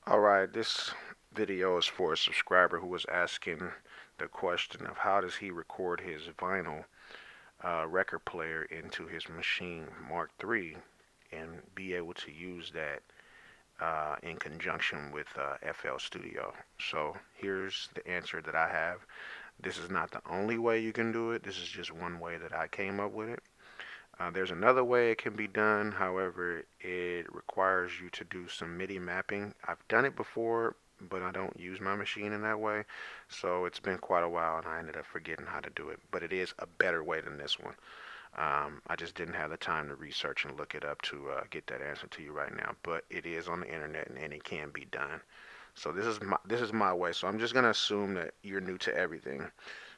Alright, this video is for a subscriber who was asking the question of how does he record his vinyl record player into his Maschine MK3 and be able to use that in conjunction with FL Studio. So here's the answer that I have. This is not the only way you can do it. This is just one way that I came up with it. There's another way it can be done. However, it requires you to do some MIDI mapping. I've done it before, but I don't use my machine in that way. So it's been quite a while and I ended up forgetting how to do it. But it is a better way than this one. I just didn't have the time to research and look it up to get that answer to you right now. But it is on the internet and it can be done. So this is my way. So I'm just gonna assume that you're new to everything.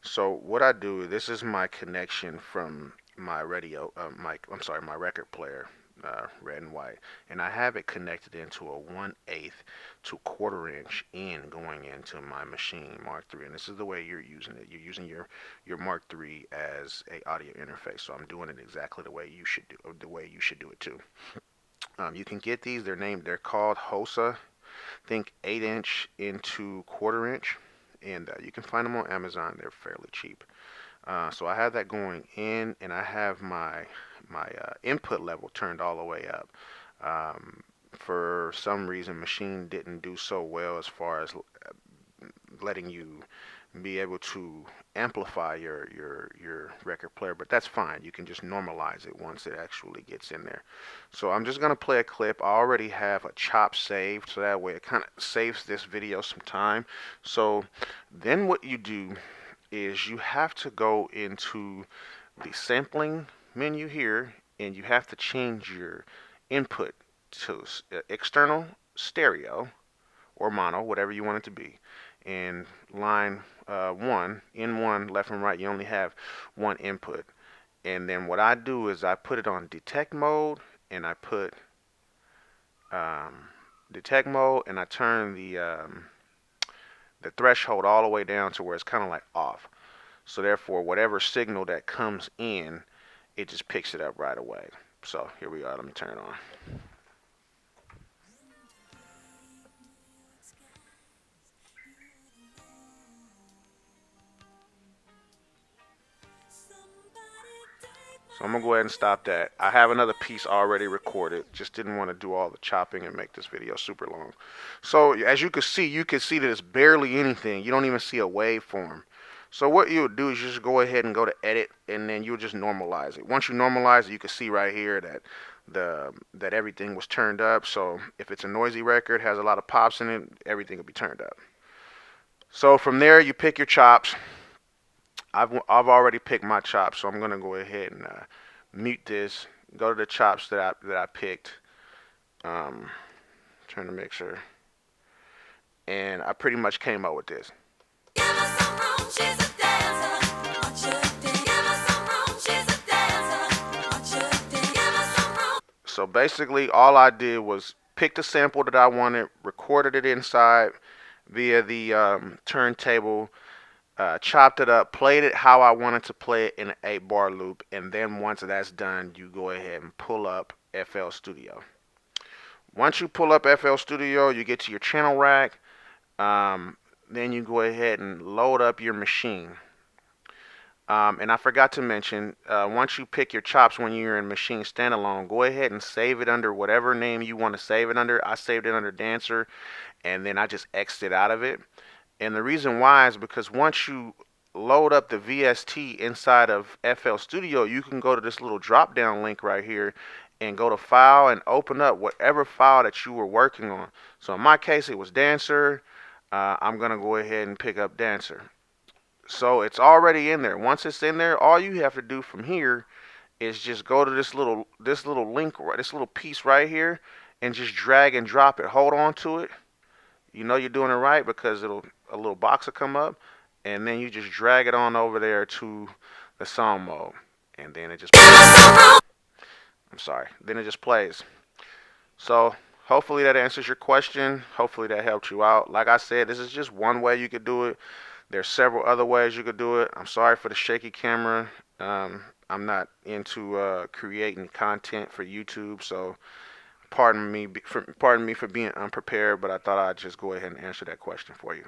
So what I do, this is my connection from my my record player, red and white, and I have it connected into a 1/8 to 1/4 inch in going into my Maschine MK3, and this is the way you're using it. You're using your MK3 as a audio interface, so I'm doing it exactly the way you should do it too. You can get these. They're called HOSA. Think 8" into 1/4 inch, and you can find them on Amazon. They're fairly cheap. So I have that going in, and I have my input level turned all the way up. For some reason, Maschine didn't do so well as far as letting you be able to amplify your record player, but that's fine. You can just normalize it once it actually gets in there. So I'm just gonna play a clip. I already have a chop saved, so that way it kind of saves this video some time. So then what you do is you have to go into the sampling menu here, and you have to change your input to external stereo or mono, whatever you want it to be. And line one, in one, left and right, you only have one input. And then what I do is I put it on detect mode, and I put detect mode, and I turn the threshold all the way down to where it's kind of like off. So therefore, whatever signal that comes in, it just picks it up right away. So here we are. Let me turn it on. So I'm gonna go ahead and stop that. I have another piece already recorded. Just didn't want to do all the chopping and make this video super long. So as you can see that it's barely anything. You don't even see a waveform. So what you would do is you just go ahead and go to edit, and then you'll just normalize it. Once you normalize it, you can see right here that that everything was turned up. So if it's a noisy record, has a lot of pops in it, everything will be turned up. So from there, you pick your chops. I've already picked my chops, so I'm gonna go ahead and mute this. Go to the chops that I picked. Um, Turn the mixer, and I pretty much came up with this. So basically, all I did was pick the sample that I wanted, recorded it inside via the turntable, chopped it up, played it how I wanted to play it in an 8-bar loop, and then once that's done, you go ahead and pull up FL Studio. Once you pull up FL Studio, you get to your channel rack. Then you go ahead and load up your machine. And I forgot to mention, once you pick your chops when you're in Maschine standalone, go ahead and save it under whatever name you want to save it under. I saved it under Dancer, and then I just exited out of it. And the reason why is because once you load up the VST inside of FL Studio, you can go to this little drop down link right here and go to file and open up whatever file that you were working on. So in my case, it was Dancer. I'm going to go ahead and pick up Dancer. So it's already in there. Once it's in there, all you have to do from here is just go to this little link, this little piece right here, and just drag and drop it. Hold on to it. You know you're doing it right because a little box will come up, and then you just drag it on over there to the song mode, and then it just I'm sorry, then it just plays. So hopefully that answers your question. Hopefully that helped you out. Like I said, this is just one way you could do it. There's several other ways you could do it. I'm sorry for the shaky camera. I'm not into creating content for YouTube, so Pardon me for being unprepared, but I thought I'd just go ahead and answer that question for you.